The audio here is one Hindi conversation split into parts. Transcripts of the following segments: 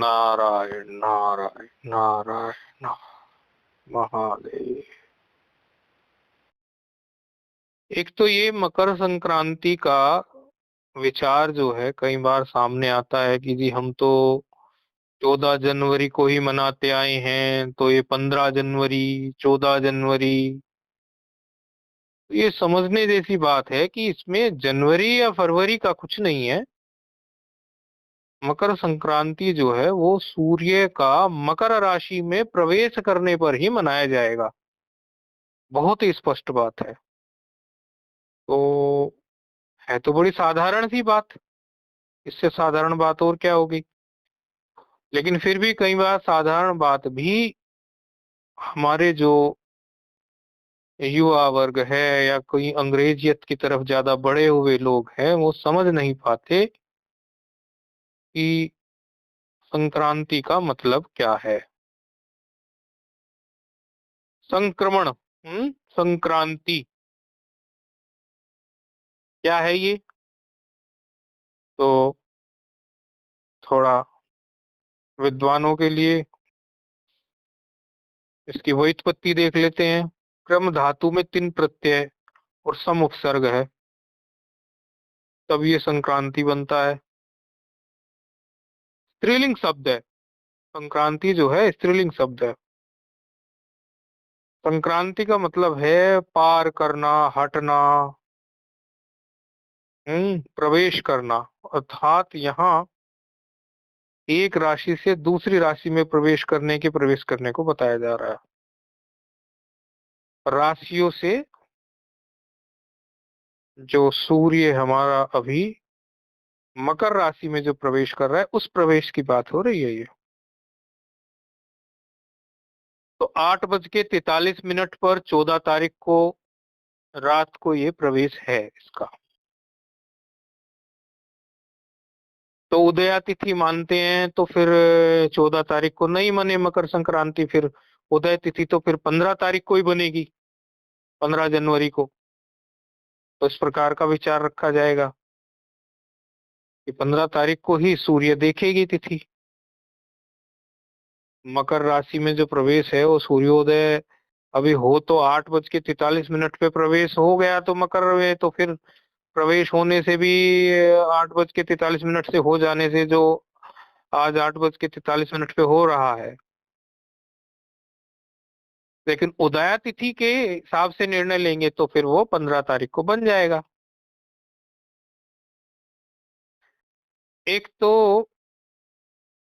नारायण नारायण नारायण महादेव। एक तो ये मकर संक्रांति का विचार जो है कई बार सामने आता है कि जी हम तो 14 जनवरी को ही मनाते आए हैं, तो ये 15 जनवरी, 14 जनवरी, ये समझने जैसी बात है कि इसमें जनवरी या फरवरी का कुछ नहीं है। मकर संक्रांति जो है वो सूर्य का मकर राशि में प्रवेश करने पर ही मनाया जाएगा। बहुत ही स्पष्ट बात है। तो है तो बड़ी साधारण सी बात, इससे साधारण बात और क्या होगी। लेकिन फिर भी कई बार साधारण बात भी हमारे जो युवा वर्ग है या कोई अंग्रेजियत की तरफ ज्यादा बढ़े हुए लोग हैं वो समझ नहीं पाते कि संक्रांति का मतलब क्या है। संक्रमण, संक्रांति क्या है ये, तो थोड़ा विद्वानों के लिए इसकी व्युत्पत्ति देख लेते हैं। क्रम धातु में 3 प्रत्यय और सम उपसर्ग है, तब ये संक्रांति बनता है। स्त्रीलिंग शब्द है, संक्रांति जो है स्त्रीलिंग शब्द है। संक्रांति का मतलब है पार करना, हटना, प्रवेश करना। अर्थात यहाँ एक राशि से दूसरी राशि में प्रवेश करने को बताया जा रहा है। राशियों से जो सूर्य हमारा अभी मकर राशि में जो प्रवेश कर रहा है उस प्रवेश की बात हो रही है ये। तो 8:43 पर 14 तारीख को रात को ये प्रवेश है इसका। तो उदया तिथि मानते हैं तो फिर 14 तारीख को नहीं मने मकर संक्रांति, फिर उदय तिथि तो फिर 15 तारीख को ही बनेगी, 15 जनवरी को। तो इस प्रकार का विचार रखा जाएगा कि 15 तारीख को ही सूर्य देखेगी तिथि। मकर राशि में जो प्रवेश है वो सूर्योदय अभी हो तो 8:43 पे प्रवेश हो गया तो मकर में, तो फिर प्रवेश होने से भी 8:43 से हो जाने से जो आज 8:43 पे हो रहा है, लेकिन उदया तिथि के हिसाब से निर्णय लेंगे तो फिर वो 15 तारीख को बन जाएगा। एक तो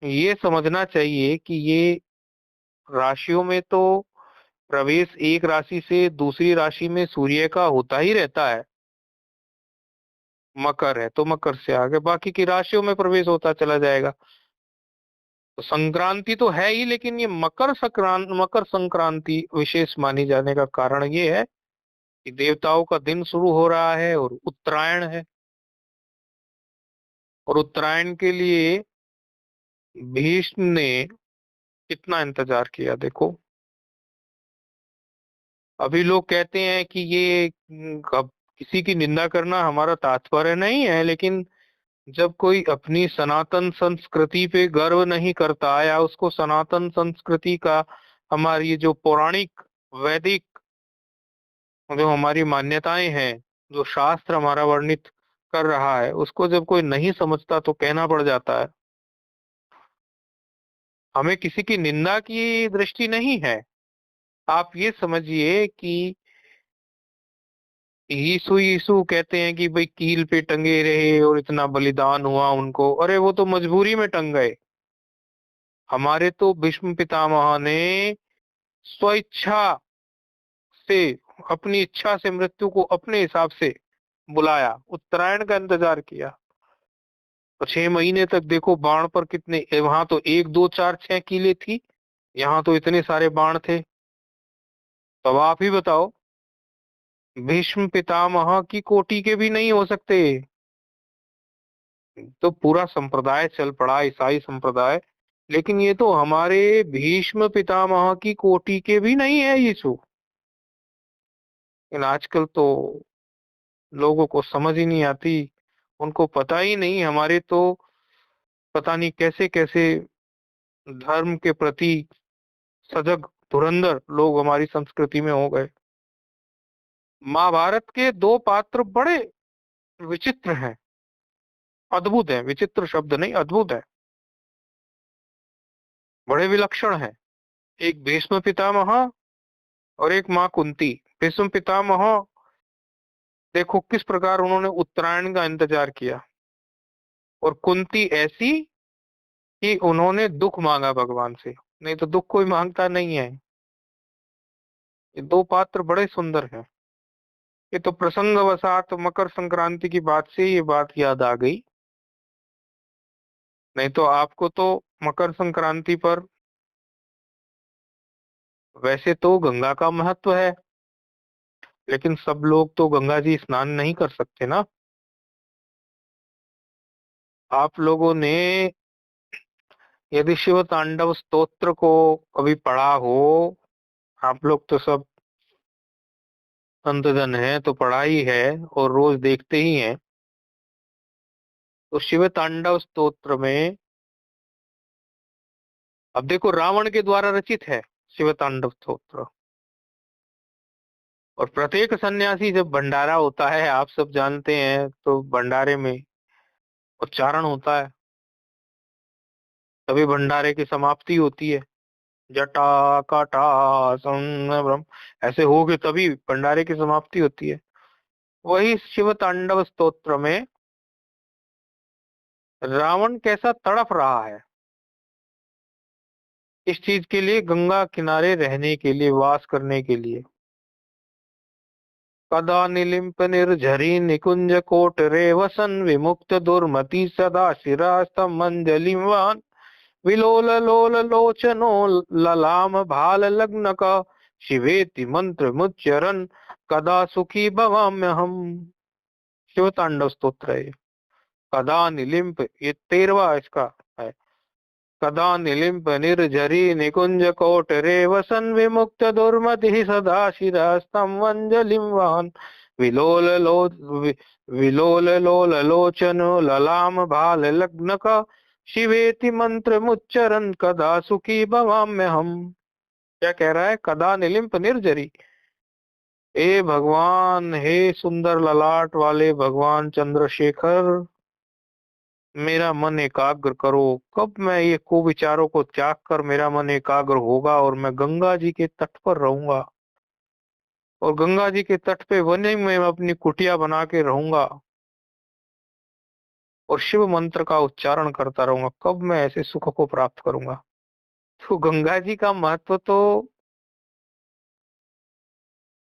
ये समझना चाहिए कि ये राशियों में तो प्रवेश एक राशि से दूसरी राशि में सूर्य का होता ही रहता है। मकर है तो मकर से आगे बाकी की राशियों में प्रवेश होता चला जाएगा। तो संक्रांति तो है ही, लेकिन ये मकर संक्रांति विशेष मानी जाने का कारण ये है कि देवताओं का दिन शुरू हो रहा है और उत्तरायण है। और उत्तरायण के लिए भीष्म ने कितना इंतजार किया देखो। अभी लोग कहते हैं कि ये किसी की निंदा करना हमारा तात्पर्य नहीं है, लेकिन जब कोई अपनी सनातन संस्कृति पे गर्व नहीं करता या उसको सनातन संस्कृति का, हमारी ये जो पौराणिक वैदिक जो हमारी मान्यताएं हैं, जो शास्त्र हमारा वर्णित कर रहा है, उसको जब कोई नहीं समझता तो कहना पड़ जाता है। हमें किसी की निंदा की दृष्टि नहीं है। आप ये समझिए कि यीशु यीशु कहते हैं कि भाई कील पे टंगे रहे और इतना बलिदान हुआ उनको, अरे वो तो मजबूरी में टंग गए। हमारे तो भीष्म पितामह ने स्वेच्छा से, अपनी इच्छा से मृत्यु को अपने हिसाब से बुलाया, उत्तरायण का इंतजार किया। तो 6 महीने तक देखो बाण पर कितने, वहां तो 1 2 4 6 कीले थी, यहाँ तो इतने सारे बाण थे। तो अब आप ही बताओ, भीष्म पितामह की कोटि के भी नहीं हो सकते। तो पूरा संप्रदाय चल पड़ा, ईसाई संप्रदाय, लेकिन ये तो हमारे भीष्म पितामह की कोटि के भी नहीं है यीशु। लेकिन आजकल तो लोगों को समझ ही नहीं आती, उनको पता ही नहीं। हमारे तो पता नहीं कैसे कैसे धर्म के प्रति सजग धुरंधर लोग हमारी संस्कृति में हो गए। महाभारत के दो पात्र बड़े विचित्र हैं, अद्भुत हैं, विचित्र शब्द नहीं, अद्भुत है, बड़े विलक्षण हैं। एक भीष्म पितामह और एक माँ कुंती। भीष्म पितामह, देखो किस प्रकार उन्होंने उत्तरायण का इंतजार किया, और कुंती ऐसी कि उन्होंने दुख मांगा भगवान से, नहीं तो दुख कोई मांगता नहीं है। ये दो पात्र बड़े सुंदर हैं। ये तो प्रसंगवशात मकर संक्रांति की बात से ये बात याद आ गई, नहीं तो आपको तो मकर संक्रांति पर वैसे तो गंगा का महत्व है, लेकिन सब लोग तो गंगा जी स्नान नहीं कर सकते ना। आप लोगों ने यदि शिव तांडव स्तोत्र को कभी पढ़ा हो, आप लोग तो सब अंतजन है तो पढ़ा ही है और रोज देखते ही हैं। तो शिव तांडव स्तोत्र में, अब देखो रावण के द्वारा रचित है शिव तांडव स्तोत्र, और प्रत्येक सन्यासी जब भंडारा होता है, आप सब जानते हैं, तो भंडारे में उच्चारण होता है, तभी भंडारे की समाप्ति होती है। जटा काटा ब्रह्म, ऐसे हो गए तभी भंडारे की समाप्ति होती है। वही शिव तांडव स्तोत्र में रावण कैसा तड़प रहा है इस चीज के लिए, गंगा किनारे रहने के लिए, वास करने के लिए। कदा निलिम्प निर्झरी निकुंज कोटरे वसन विमुक्त दुर्मति सदा शिरास्तम मंजलिवान विलोल लोल लोचनो ललाम भाल लग्न का शिवेति मंत्र मुच्चरन कदा सुखी भवाम्य हम। शिव तांडव स्तोत्र है। कदा निलिम्प, ये 13वां इसका है। कदा निलिम्प निर्झरी निकुंज कोटरे वसन विमुक्त दुर्मति सदा शिरस्तम वंजलिम वाहन विलोल लो विलोल लोल लोचन ललाम भाल लग्न का शिवेति मंत्र मुच्चरन कदा सुखी भवाम्य हम। क्या कह रहा है? कदा निलिम्प निर्जरी, ए भगवान, हे सुंदर ललाट वाले भगवान चंद्रशेखर, मेरा मन एकाग्र करो। कब मैं ये कुविचारों को त्याग कर मेरा मन एकाग्र होगा और मैं गंगा जी के तट पर रहूंगा, और गंगा जी के तट पे वहीं में अपनी कुटिया बना के रहूंगा और शिव मंत्र का उच्चारण करता रहूंगा, कब मैं ऐसे सुख को प्राप्त करूंगा। तो गंगा जी का महत्व तो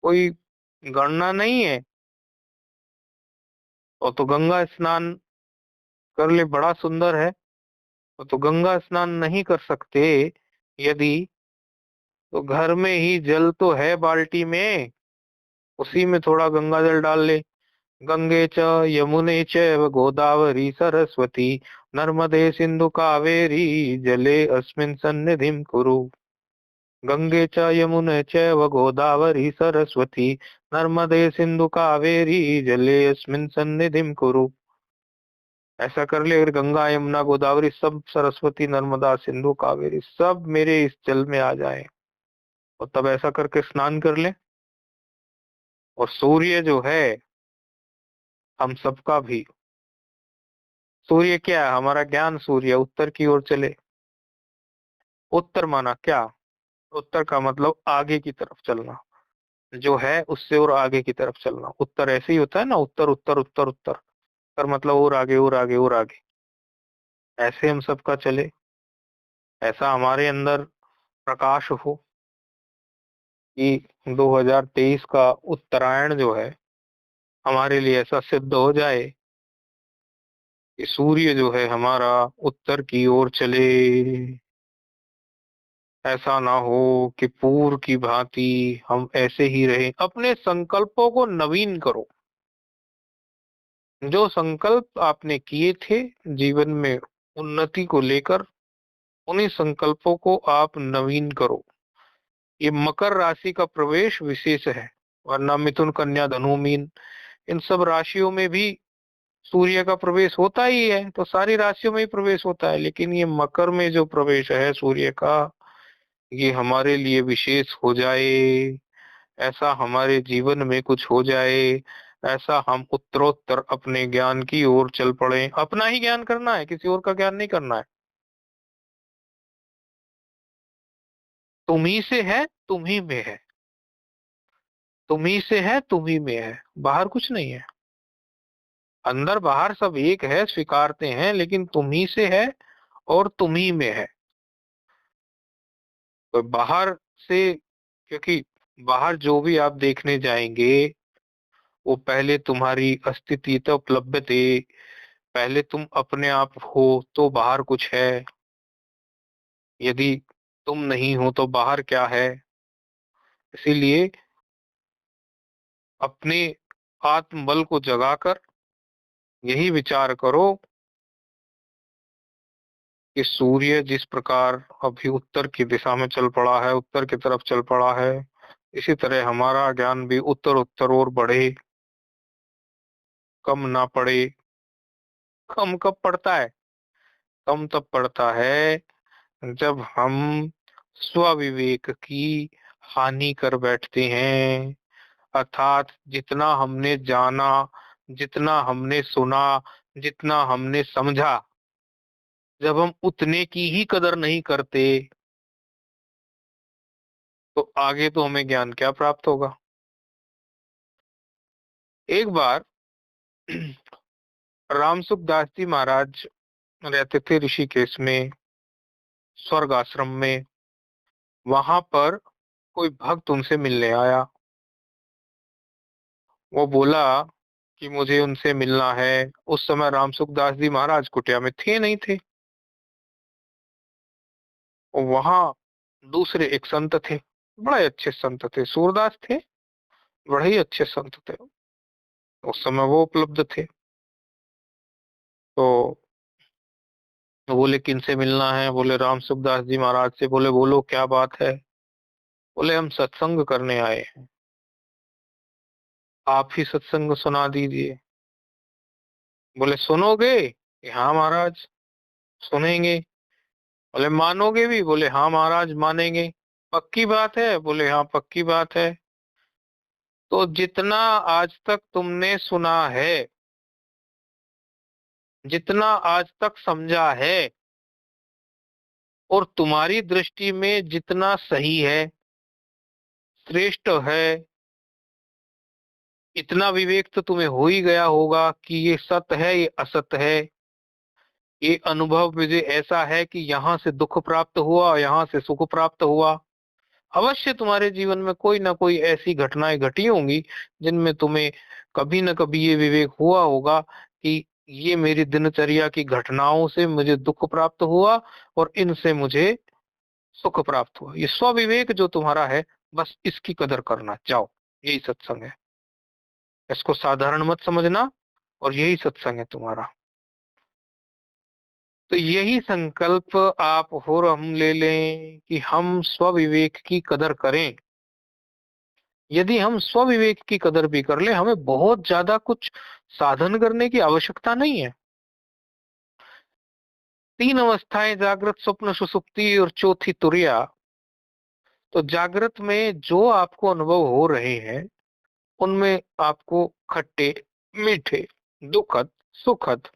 कोई गणना नहीं है। और तो गंगा स्नान कर ले, बड़ा सुंदर है। तो गंगा स्नान नहीं कर सकते यदि, तो घर में ही जल तो है बाल्टी में, उसी में थोड़ा गंगा जल डाल ले। गंगे च यमुने चैव गोदावरी सरस्वती नर्मदे सिंधु कावेरी जले अस्मिन् सन्निधिं कुरु। गंगे च यमुने चैव गोदावरी सरस्वती नर्मदे सिंधु कावेरी जले अस्मिन् सन्निधिं कुरु। ऐसा कर ले, अगर गंगा यमुना गोदावरी सब, सरस्वती नर्मदा सिंधु कावेरी सब मेरे इस जल में आ जाए, और तब ऐसा करके स्नान कर ले। और सूर्य जो है हम सबका भी, सूर्य क्या है? हमारा ज्ञान सूर्य उत्तर की ओर चले। उत्तर माना क्या? उत्तर का मतलब आगे की तरफ चलना, जो है उससे और आगे की तरफ चलना। उत्तर ऐसे ही होता है ना, उत्तर उत्तर उत्तर उत्तर, उत्तर मतलब और आगे और आगे और आगे। ऐसे हम सबका चले, ऐसा हमारे अंदर प्रकाश हो कि 2023 का उत्तरायण जो है हमारे लिए ऐसा सिद्ध हो जाए कि सूर्य जो है हमारा उत्तर की ओर चले। ऐसा ना हो कि पूर्व की भांति हम ऐसे ही रहें। अपने संकल्पों को नवीन करो। जो संकल्प आपने किए थे जीवन में उन्नति को लेकर, उन्हीं संकल्पों को आप नवीन करो। ये मकर राशि का प्रवेश विशेष है, वरना मिथुन कन्या धनु मीन इन सब राशियों में भी सूर्य का प्रवेश होता ही है, तो सारी राशियों में ही प्रवेश होता है, लेकिन ये मकर में जो प्रवेश है सूर्य का, ये हमारे लिए विशेष हो जाए, ऐसा हमारे जीवन में कुछ हो जाए, ऐसा हम उत्तरोत्तर अपने ज्ञान की ओर चल पड़े। अपना ही ज्ञान करना है, किसी और का ज्ञान नहीं करना है। तुम ही से है, तुम ही में है, तुम ही से है, तुम ही में है, बाहर कुछ नहीं है। अंदर बाहर सब एक है, स्वीकारते हैं, लेकिन तुम ही से है और तुम ही में है। तो बाहर से, क्योंकि बाहर जो भी आप देखने जाएंगे, वो पहले तुम्हारी अस्तित्व तो उपलब्ध थे, पहले तुम अपने आप हो तो बाहर कुछ है, यदि तुम नहीं हो तो बाहर क्या है। इसीलिए अपने आत्मबल को जगाकर यही विचार करो कि सूर्य जिस प्रकार अभी उत्तर की दिशा में चल पड़ा है, उत्तर की तरफ चल पड़ा है, इसी तरह हमारा ज्ञान भी उत्तर उत्तर और बढ़े, कम ना पड़े। कम कब पड़ता है? कम तब पड़ता है जब हम स्वविवेक की हानि कर बैठते हैं। अर्थात जितना हमने जाना, जितना हमने सुना, जितना हमने समझा, जब हम उतने की ही कदर नहीं करते, तो आगे तो हमें ज्ञान क्या प्राप्त होगा। एक बार रामसुखदास जी महाराज रहते थे ऋषिकेश में, स्वर्ग आश्रम में। वहां पर कोई भक्त उनसे मिलने आया। वो बोला कि मुझे उनसे मिलना है। उस समय रामसुखदास जी महाराज कुटिया में थे नहीं थे। और वहां दूसरे एक संत थे, बड़े अच्छे संत थे, सूरदास थे, बड़े ही अच्छे संत थे। उस समय वो उपलब्ध थे। तो बोले किनसे मिलना है? बोले रामसुखदास जी महाराज से। बोले बोलो क्या बात है? बोले हम सत्संग करने आए हैं, आप ही सत्संग सुना दीजिए। बोले सुनोगे? कि हाँ महाराज सुनेंगे। बोले मानोगे भी? बोले हाँ महाराज मानेंगे। पक्की बात है? बोले हाँ पक्की बात है। तो जितना आज तक तुमने सुना है, जितना आज तक समझा है, और तुम्हारी दृष्टि में जितना सही है, श्रेष्ठ है, इतना विवेक तो तुम्हें हो ही गया होगा कि ये सत्य है, ये असत्य है। ये अनुभव मुझे ऐसा है कि यहाँ से दुख प्राप्त हुआ, यहाँ से सुख प्राप्त हुआ। अवश्य तुम्हारे जीवन में कोई ना कोई ऐसी घटनाएं घटी होंगी जिनमें तुम्हें कभी न कभी ये विवेक हुआ होगा कि ये मेरी दिनचर्या की घटनाओं से मुझे दुख प्राप्त हुआ और इनसे मुझे सुख प्राप्त हुआ। ये स्वविवेक जो तुम्हारा है, बस इसकी कदर करना जाओ। यही सत्संग है, इसको साधारण मत समझना, और यही सत्संग है तुम्हारा। तो यही संकल्प आप और हम ले लें कि हम स्वविवेक की कदर करें। यदि हम स्वविवेक की कदर भी कर ले, हमें बहुत ज्यादा कुछ साधन करने की आवश्यकता नहीं है। तीन अवस्थाएं, जागृत, स्वप्न, सुषुप्ति, और चौथी तुरिया। तो जागृत में जो आपको अनुभव हो रहे हैं, उनमें आपको खट्टे, मीठे, दुखद, सुखद,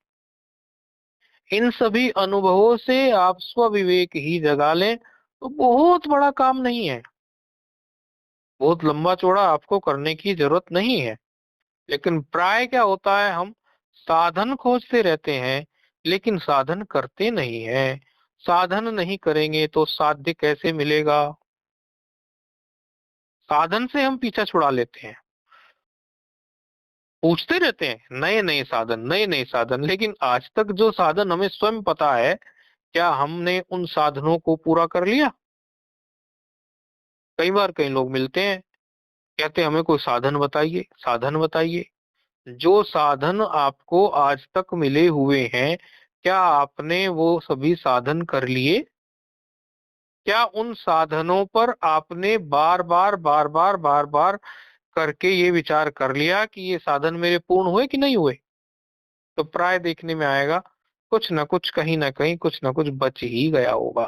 इन सभी अनुभवों से आप स्वविवेक ही जगा लें, तो बहुत बड़ा काम नहीं है, बहुत लंबा चौड़ा आपको करने की जरूरत नहीं है। लेकिन प्राय क्या होता है, हम साधन खोजते रहते हैं, लेकिन साधन करते नहीं है। साधन नहीं करेंगे तो साध्य कैसे मिलेगा? साधन से हम पीछा छुड़ा लेते हैं, पूछते रहते हैं नए नए साधन, नए नए साधन, लेकिन आज तक जो साधन हमें स्वयं पता है, क्या हमने उन साधनों को पूरा कर लिया? कई बार कई लोग मिलते हैं, कहते हैं हमें कोई साधन बताइए, साधन बताइए। जो साधन आपको आज तक मिले हुए हैं, क्या आपने वो सभी साधन कर लिए? क्या उन साधनों पर आपने बार बार करके ये विचार कर लिया कि ये साधन मेरे पूर्ण हुए कि नहीं हुए? तो प्राय देखने में आएगा कुछ ना कुछ, कहीं ना कहीं कुछ ना कुछ बच ही गया होगा।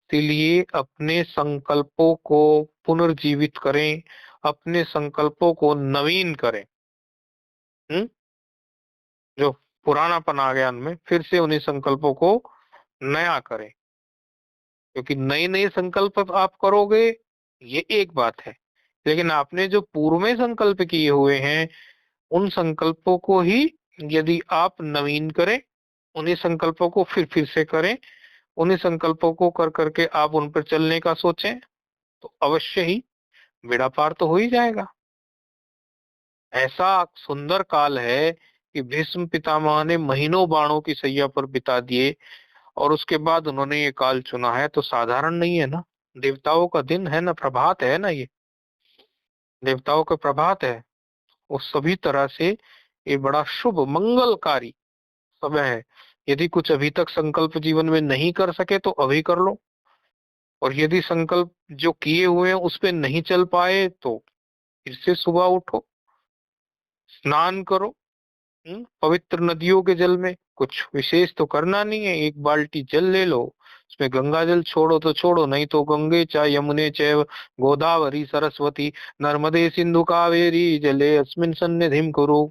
इसीलिए अपने संकल्पों को पुनर्जीवित करें, अपने संकल्पों को नवीन करें। हम्म जो पुरानापन आ गया उनमें, फिर से उन्हीं संकल्पों को नया करें। क्योंकि नए नए संकल्प आप करोगे, ये एक बात है, लेकिन आपने जो पूर्व में संकल्प किए हुए हैं, उन संकल्पों को ही यदि आप नवीन करें, उन्हीं संकल्पों को फिर से करें, उन्हीं संकल्पों को कर करके आप उन पर चलने का सोचें, तो अवश्य ही बेड़ा पार तो हो ही जाएगा। ऐसा सुंदर काल है कि भीष्म पितामह ने महीनों बाणों की सैया पर बिता दिए, और उसके बाद उन्होंने ये काल चुना है, तो साधारण नहीं है ना। देवताओं का दिन है ना, प्रभात है ना, ये देवताओं का प्रभात है। वो सभी तरह से ये बड़ा शुभ मंगलकारी समय है। यदि कुछ अभी तक संकल्प जीवन में नहीं कर सके तो अभी कर लो, और यदि संकल्प जो किए हुए हैं उस पे नहीं चल पाए तो फिर से सुबह उठो, स्नान करो। पवित्र नदियों के जल में कुछ विशेष तो करना नहीं है, एक बाल्टी जल ले लो, उसमें गंगा जल छोड़ो तो छोड़ो, नहीं तो गंगे च यमुने चैव गोदावरी सरस्वती नर्मदे सिंधु कावेरी जले अस्मिन सन्निधिम कुरु।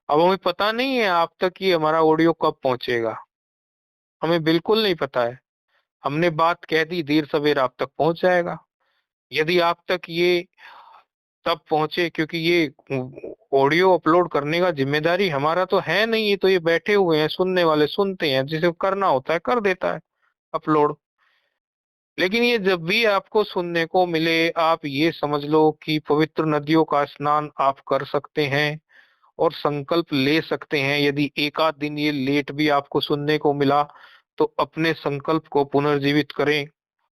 अब हमें पता नहीं है आप तक ये हमारा ऑडियो कब पहुंचेगा, हमें बिल्कुल नहीं पता है। हमने बात कह दी, देर सवेर आप तक पहुंच जाएगा। यदि आप तक ये तब पहुंचे, क्योंकि ये ऑडियो अपलोड करने का जिम्मेदारी हमारा तो है नहीं, ये तो ये बैठे हुए हैं सुनने वाले सुनते हैं, जिसे करना होता है कर देता है अपलोड। लेकिन ये जब भी आपको सुनने को मिले, आप ये समझ लो कि पवित्र नदियों का स्नान आप कर सकते हैं और संकल्प ले सकते हैं। यदि एक आध दिन ये लेट भी आपको सुनने को मिला, तो अपने संकल्प को पुनर्जीवित करें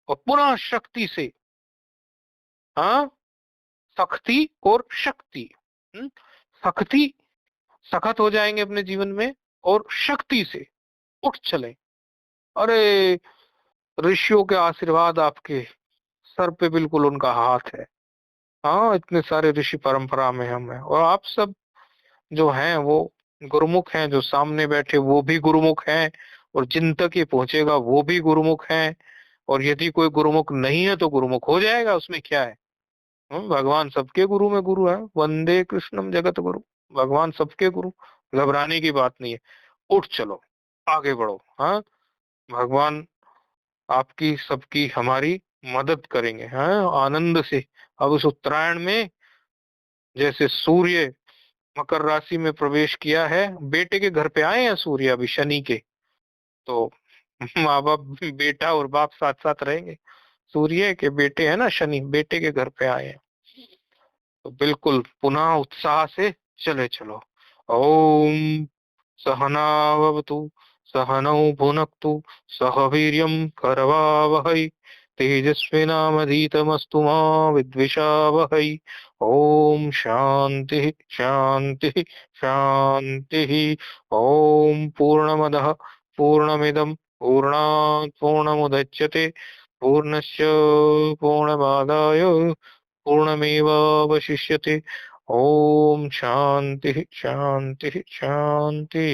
और पुनः शक्ति से, हाँ, सख्ती और शक्ति, हम्म, सख्ती, सखत हो जाएंगे अपने जीवन में, और शक्ति से उठ चले। अरे, ऋषियों के आशीर्वाद आपके सर पे, बिल्कुल उनका हाथ है। हाँ, इतने सारे ऋषि परंपरा में हम हैं, और आप सब जो हैं वो गुरुमुख हैं, जो सामने बैठे वो भी गुरुमुख हैं, और जिन तक ये पहुंचेगा वो भी गुरुमुख हैं। और यदि कोई गुरुमुख नहीं है तो गुरुमुख हो जाएगा, उसमें क्या है। भगवान सबके गुरु में गुरु है, वंदे कृष्णम जगत गुरु। भगवान सबके गुरु, घबराने की बात नहीं है। उठ चलो, आगे बढ़ो। हाँ, भगवान आपकी सबकी हमारी मदद करेंगे, हाँ, आनंद से। अब उस उत्तरायण में जैसे सूर्य मकर राशि में प्रवेश किया है, बेटे के घर पे आए हैं सूर्य अभी शनि के, तो माँ बाप, बेटा और बाप साथ साथ रहेंगे। सूर्य के बेटे है ना शनि, बेटे के घर पे आए हैं, तो बिल्कुल पुनः उत्साह से चले चलो। ओम सहनावतु, सहनौ भुनक्तु, सह वीर्यं करवावहै, तेजस्विनामधीतमस्तु मा विद्विषावहै। ओम शांति शांति शांति। ओम पूर्णमदः पूर्णमिदं पूर्णात् पूर्णमुदच्यते, पूर्णस्य पूर्णमादाय पूर्णमेवावशिष्यते। ओम शांति शांति शांति।